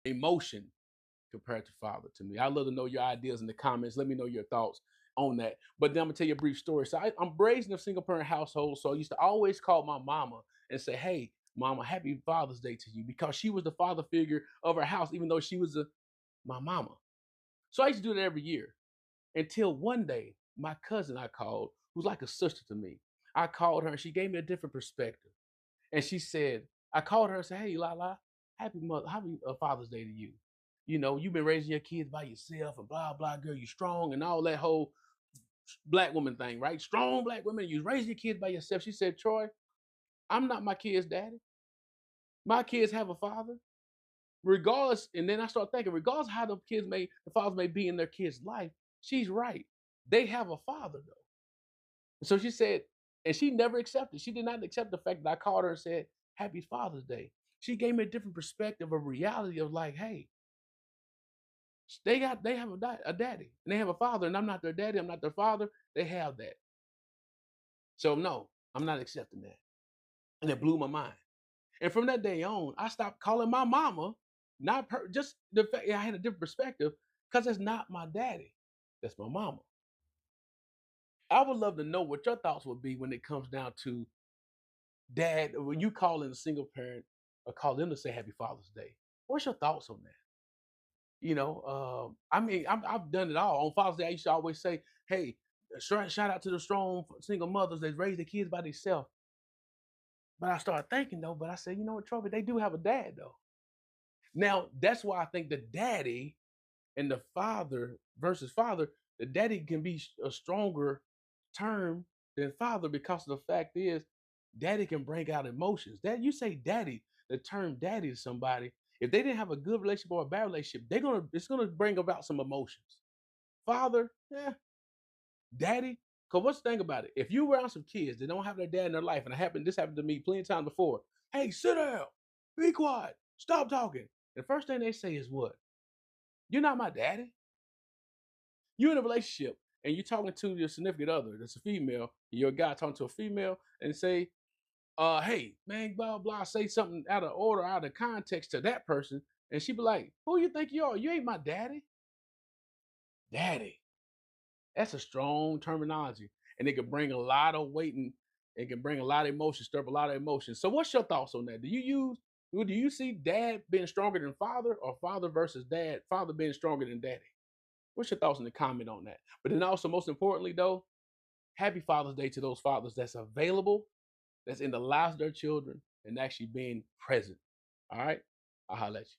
emotion compared to father to me. I'd love to know your ideas in the comments. Let me know your thoughts on that. But then I'm gonna tell you a brief story. So I'm raised in a single parent household. So I used to always call my mama and say, "Hey, mama, happy Father's Day to you," because she was the father figure of our house, even though she was my mama. So I used to do that every year until one day, my cousin I called, who's like a sister to me, I called her and she gave me a different perspective. And she said, I called her and said, "Hey, Lala, happy Father's Day to you. You know, you've been raising your kids by yourself and blah, blah, girl, you strong and all that whole black woman thing, right? Strong black women, you raise your kids by yourself." She said, "Troy, I'm not my kid's daddy. My kids have a father. Regardless," and then I start thinking, regardless of how the fathers may be in their kids' life, she's right. They have a father though. So she said, and she never accepted. She did not accept the fact that I called her and said, "Happy Father's Day." She gave me a different perspective of reality of like, hey, they have a daddy and they have a father, and I'm not their daddy, I'm not their father. They have that. So no, I'm not accepting that. And it blew my mind. And from that day on, I stopped calling my mama, just the fact I had a different perspective, because it's not my daddy. That's my mama. I would love to know what your thoughts would be when it comes down to dad, when you call in a single parent or call them to say Happy Father's Day. What's your thoughts on that? I mean, I've done it all. On Father's Day, I used to always say, "Hey, shout out to the strong single mothers that raise their kids by themselves." But I started thinking though, but I said, you know what, Trophy, they do have a dad though. Now that's why I think the daddy and the father versus father, the daddy can be a stronger term than father, because the fact is, daddy can bring out emotions. That you say daddy, the term daddy to somebody, if they didn't have a good relationship or a bad relationship, it's gonna bring about some emotions. Father, yeah, daddy. Cause what's the thing about it? If you around some kids that don't have their dad in their life, and this happened to me plenty of times before. Hey, sit down, be quiet, stop talking. The first thing they say is what? You're not my daddy. You're in a relationship and you're talking to your significant other that's a female, you're a guy talking to a female and say, hey, man, blah, blah, say something out of order, out of context to that person. And she be like, who you think you are? You ain't my daddy. Daddy. That's a strong terminology. And it can bring a lot of weight and it can bring a lot of emotion, stir up a lot of emotion. So what's your thoughts on that? Do you see dad being stronger than father, or father versus dad, father being stronger than daddy? What's your thoughts in the comment on that? But then also, most importantly, though, happy Father's Day to those fathers that's available, that's in the lives of their children, and actually being present. All right? I'll holler at you.